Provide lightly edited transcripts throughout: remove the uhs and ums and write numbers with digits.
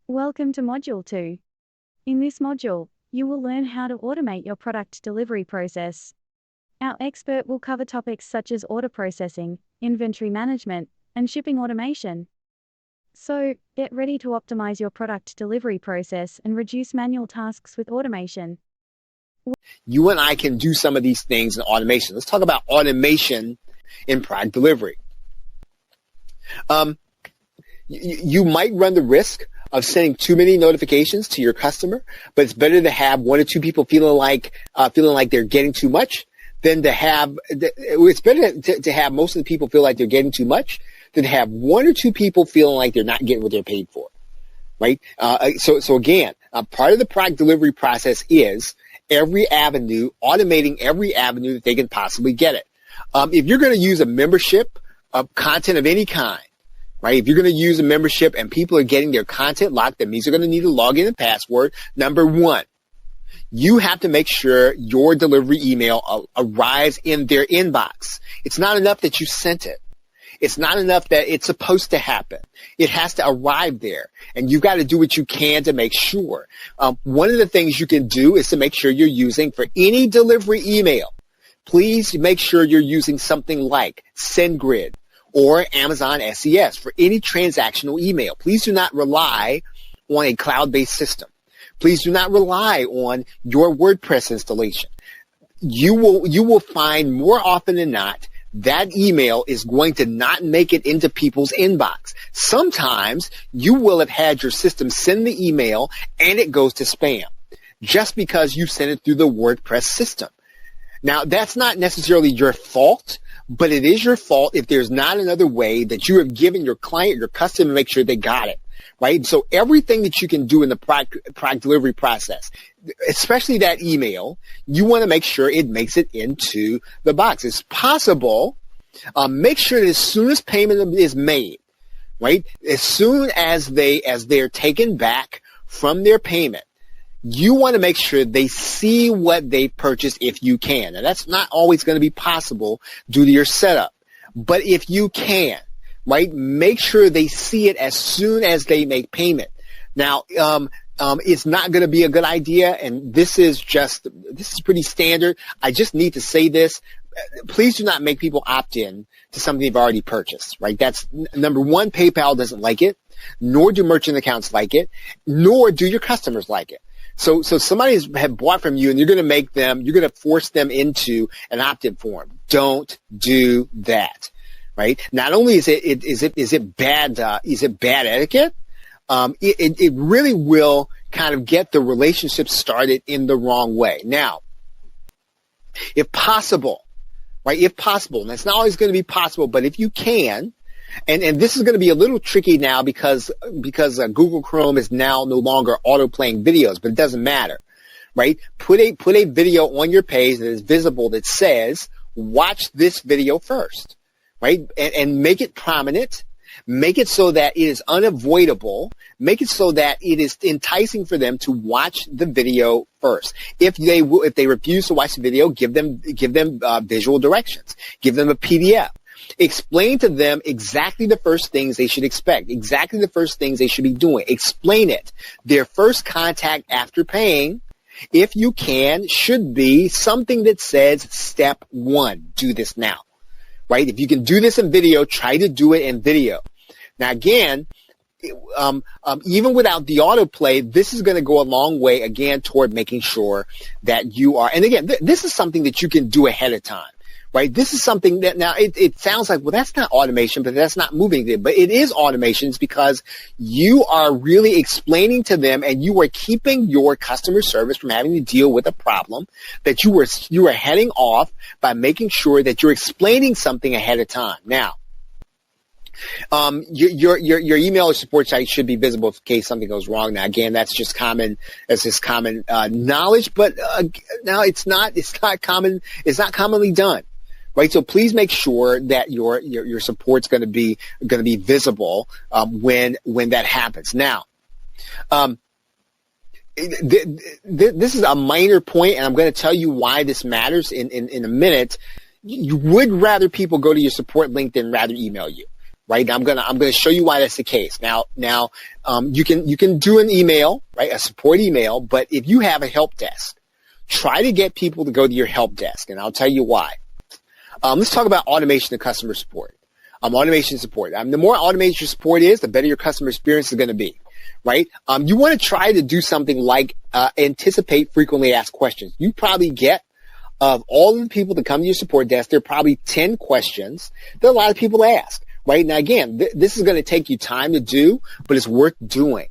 Welcome to Module 2. In this module, you will learn how to automate your product delivery process. Our expert will cover topics such as order processing, inventory management, and shipping automation. So, get ready to optimize your product delivery process and reduce manual tasks with automation. You and I can do some of these things in automation. Let's talk about automation in product delivery. You might run the risk of sending too many notifications to your customer, but it's better to have one or two people feeling like they're getting too much than to have. It's better to have most of the people feel like they're getting too much than to have one or two people feeling like they're not getting what they're paid for. Right? So again, part of the product delivery process is automating every avenue that they can possibly get it. If you're going to use a membership of content of any kind, right? If you're going to use a membership and people are getting their content locked, that means they're going to need a login and password. Number one, you have to make sure your delivery email arrives in their inbox. It's not enough that you sent it. It's not enough that it's supposed to happen. It has to arrive there, and you've got to do what you can to make sure. One of the things you can do is to make sure you're using, for any delivery email, please make sure you're using something like SendGrid or Amazon SES for any transactional email. Please do not rely on a cloud-based system. Please do not rely on your WordPress installation. You will find more often than not that email is going to not make it into people's inbox. Sometimes you will have had your system send the email and it goes to spam just because you sent it through the WordPress system. Now, that's not necessarily your fault, but it is your fault if there's not another way that you have given your client, your customer, to make sure they got it, right? So everything that you can do in the product delivery process, especially that email, you want to make sure it makes it into the box. It's possible. Make sure that as soon as payment is made, right, as soon as they're taken back from their payment, you want to make sure they see what they purchased if you can. Now, that's not always going to be possible due to your setup. But if you can, right, make sure they see it as soon as they make payment. Now, it's not going to be a good idea, and this is pretty standard. I just need to say this. Please do not make people opt in to something they've already purchased, right? That's number one. PayPal doesn't like it, nor do merchant accounts like it, nor do your customers like it. So somebody have bought from you, and you're going to force them into an opt-in form. Don't do that, right? Not only is it bad etiquette, it really will kind of get the relationship started in the wrong way. Now, if possible, right? If possible, and it's not always going to be possible, but if you can, and this is going to be a little tricky now because Google Chrome is now no longer auto-playing videos, but it doesn't matter, right? Put a video on your page that is visible that says, watch this video first, right? And make it prominent. Make it so that it is unavoidable. Make it so that it is enticing for them to watch the video first. If they refuse to watch the video, give them visual directions. Give them a PDF. Explain to them exactly the first things they should expect, exactly the first things they should be doing. Explain it. Their first contact after paying, if you can, should be something that says, step 1, do this now, right? If you can do this in video, try to do it in video. Now, again, even without the autoplay, this is going to go a long way, again, toward making sure that you are, and again, this is something that you can do ahead of time. Right? This is something that now it sounds like, well, that's not automation, but that's not moving them. But it is automation. It's because you are really explaining to them, and you are keeping your customer service from having to deal with a problem that you are heading off by making sure that you're explaining something ahead of time. Now, your email or support site should be visible in case something goes wrong. Now, again, that's just common knowledge, but now it's not commonly done. Right, so please make sure that your support's going to be visible when that happens. Now, this is a minor point, and I'm going to tell you why this matters in a minute. You would rather people go to your support link than rather email you. right? Now I'm gonna show you why that's the case. Now, you can do an email, right? A support email, but if you have a help desk, try to get people to go to your help desk, and I'll tell you why. Let's talk about automation and customer support. Automation support. The more automated your support is, the better your customer experience is going to be, right? You want to try to do something like anticipate frequently asked questions. You probably get, of all of the people that come to your support desk, there are probably 10 questions that a lot of people ask, right? Now, again, this is going to take you time to do, but it's worth doing.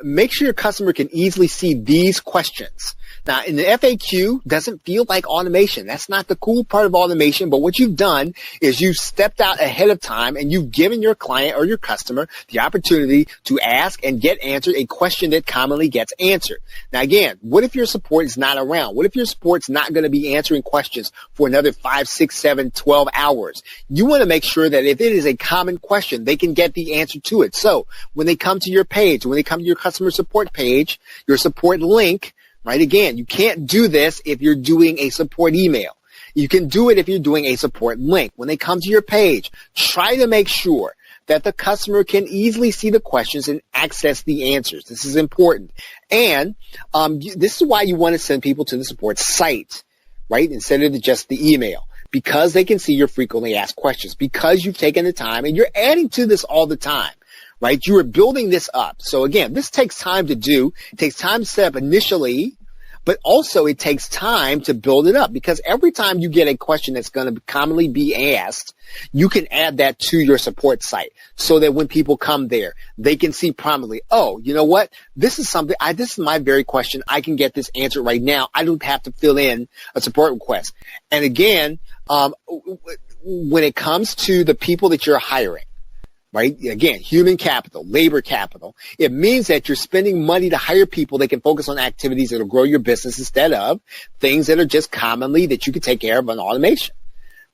Make sure your customer can easily see these questions. Now, in the FAQ, doesn't feel like automation. That's not the cool part of automation, but what you've done is you've stepped out ahead of time and you've given your client or your customer the opportunity to ask and get answered a question that commonly gets answered. Now, again, what if your support is not around? What if your support's not going to be answering questions for another 5, 6, 7, 12 hours? You want to make sure that if it is a common question, they can get the answer to it. So when they come to your page, when they come to your customer support page, your support link, right? Again, you can't do this if you're doing a support email. You can do it if you're doing a support link. When they come to your page, try to make sure that the customer can easily see the questions and access the answers. This is important. And this is why you want to send people to the support site, right? Instead of just the email, because they can see your frequently asked questions, because you've taken the time and you're adding to this all the time. Right? You are building this up. So again, this takes time to do. It takes time to set up initially, but also it takes time to build it up, because every time you get a question that's going to commonly be asked, you can add that to your support site so that when people come there, they can see promptly, oh, you know what? This is something, this is my very question. I can get this answered right now. I don't have to fill in a support request. And again, when it comes to the people that you're hiring, right? Again, human capital, labor capital. It means that you're spending money to hire people that can focus on activities that will grow your business instead of things that are just commonly that you can take care of on automation,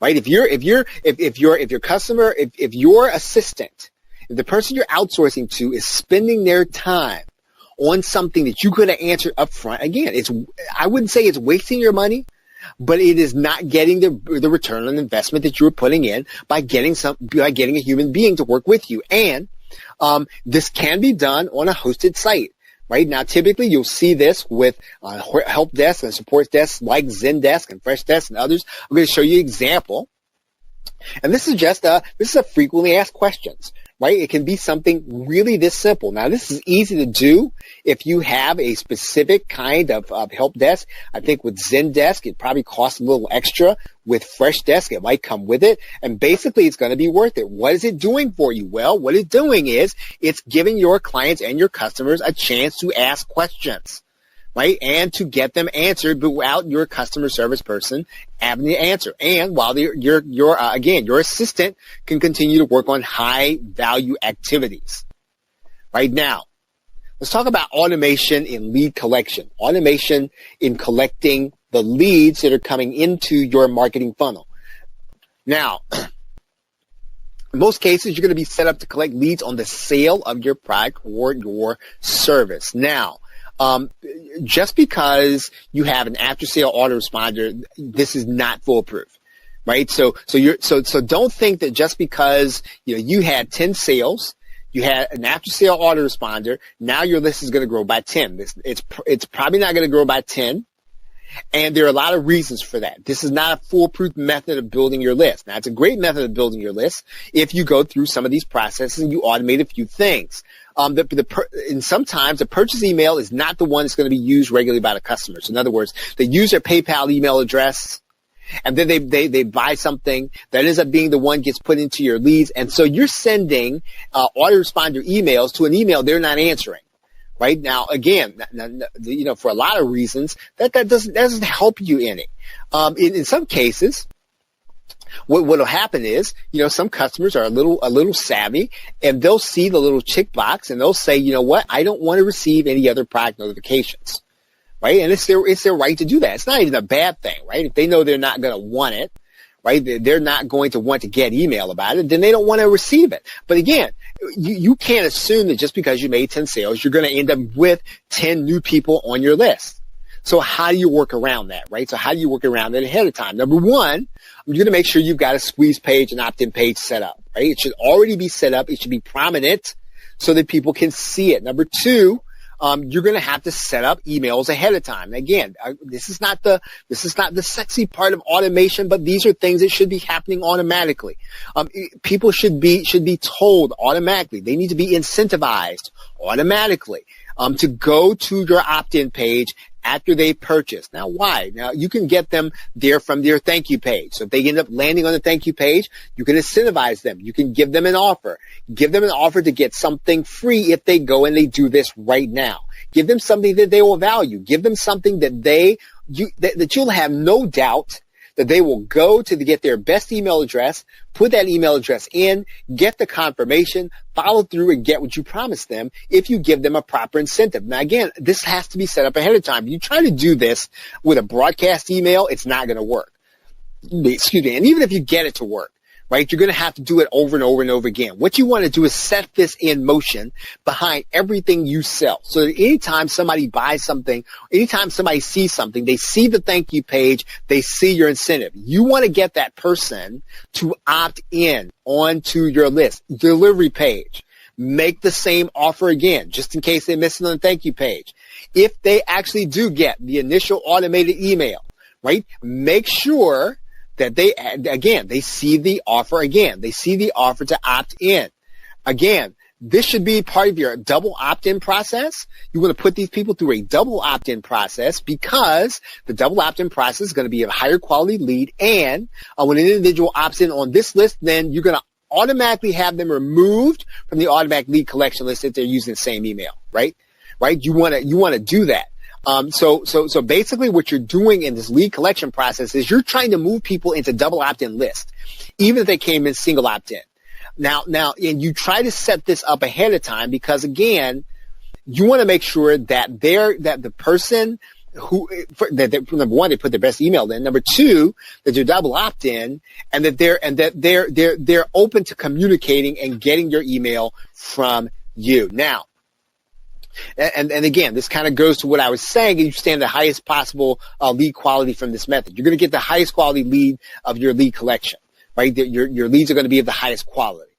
right? If your customer, if your assistant, if the person you're outsourcing to is spending their time on something that you could have answered up front, again, I wouldn't say it's wasting your money, but it is not getting the return on investment that you were putting in by getting a human being to work with you. And this can be done on a hosted site, right? Now, typically you'll see this with help desks and support desks like Zendesk and Freshdesk and others. I'm going to show you an example. And this is just a frequently asked questions, right? It can be something really this simple. Now, this is easy to do if you have a specific kind of help desk. I think with Zendesk, it probably costs a little extra. With Freshdesk, it might come with it. And basically, it's going to be worth it. What is it doing for you? Well, what it's doing is it's giving your clients and your customers a chance to ask questions, right? And to get them answered without your customer service person having the answer. And while your assistant can continue to work on high value activities. Right now, let's talk about automation in lead collection. Automation in collecting the leads that are coming into your marketing funnel. Now, in most cases, you're going to be set up to collect leads on the sale of your product or your service. Now, just because you have an after-sale autoresponder, this is not foolproof, right? So don't think that just because you had 10 sales, you had an after-sale autoresponder, now your list is going to grow by 10. It's probably not going to grow by 10. And there are a lot of reasons for that. This is not a foolproof method of building your list. Now, it's a great method of building your list if you go through some of these processes and you automate a few things. And sometimes the purchase email is not the one that's going to be used regularly by the customers. In other words, they use their PayPal email address, and then they buy something that ends up being the one gets put into your leads. And so you're sending autoresponder emails to an email they're not answering. Right now, again, for a lot of reasons, that doesn't help you any. In some cases, what will happen is, some customers are a little savvy, and they'll see the little check box, and they'll say, you know what, I don't want to receive any other product notifications, right? And it's their right to do that. It's not even a bad thing, right? If they know they're not going to want it, right? They're not going to want to get email about it, then they don't want to receive it. But again, you can't assume that just because you made 10 sales, you're going to end up with 10 new people on your list. So how do you work around that, right? So how do you work around it ahead of time? Number one, you're going to make sure you've got a squeeze page and opt-in page set up, right? It should already be set up. It should be prominent so that people can see it. Number two, you're going to have to set up emails ahead of time. Again, this is not the sexy part of automation, but these are things that should be happening automatically. People should be told automatically. They need to be incentivized automatically to go to your opt-in page after they purchase. Now, why? Now, you can get them there from their thank you page. So if they end up landing on the thank you page, you can incentivize them. You can give them an offer. Give them an offer to get something free if they go and they do this right now. Give them something that they will value. Give them something that you'll have no doubt that they will go to get their best email address, put that email address in, get the confirmation, follow through, and get what you promised them if you give them a proper incentive. Now, again, this has to be set up ahead of time. You try to do this with a broadcast email, it's not going to work. Excuse me. And even if you get it to work, right, you're going to have to do it over and over and over again. What you want to do is set this in motion behind everything you sell. So that anytime somebody buys something, anytime somebody sees something, they see the thank you page, they see your incentive. You want to get that person to opt in onto your list. Delivery page. Make the same offer again, just in case they miss it on the thank you page. If they actually do get the initial automated email, right, make sure that they see the offer again. They see the offer to opt in. Again, this should be part of your double opt-in process. You want to put these people through a double opt-in process because the double opt-in process is going to be a higher quality lead. And when an individual opts in on this list, then you're going to automatically have them removed from the automatic lead collection list if they're using the same email, right? Right? You want to do that. So basically what you're doing in this lead collection process is you're trying to move people into double opt-in list, even if they came in single opt-in. Now, and you try to set this up ahead of time because again, you want to make sure that the person that number one, they put their best email in. Number two, that they're double opt-in and that they're open to communicating and getting your email from you. Now, and again, this kind of goes to what I was saying. You stand the highest possible lead quality from this method. You're going to get the highest quality lead of your lead collection, right? Your leads are going to be of the highest quality.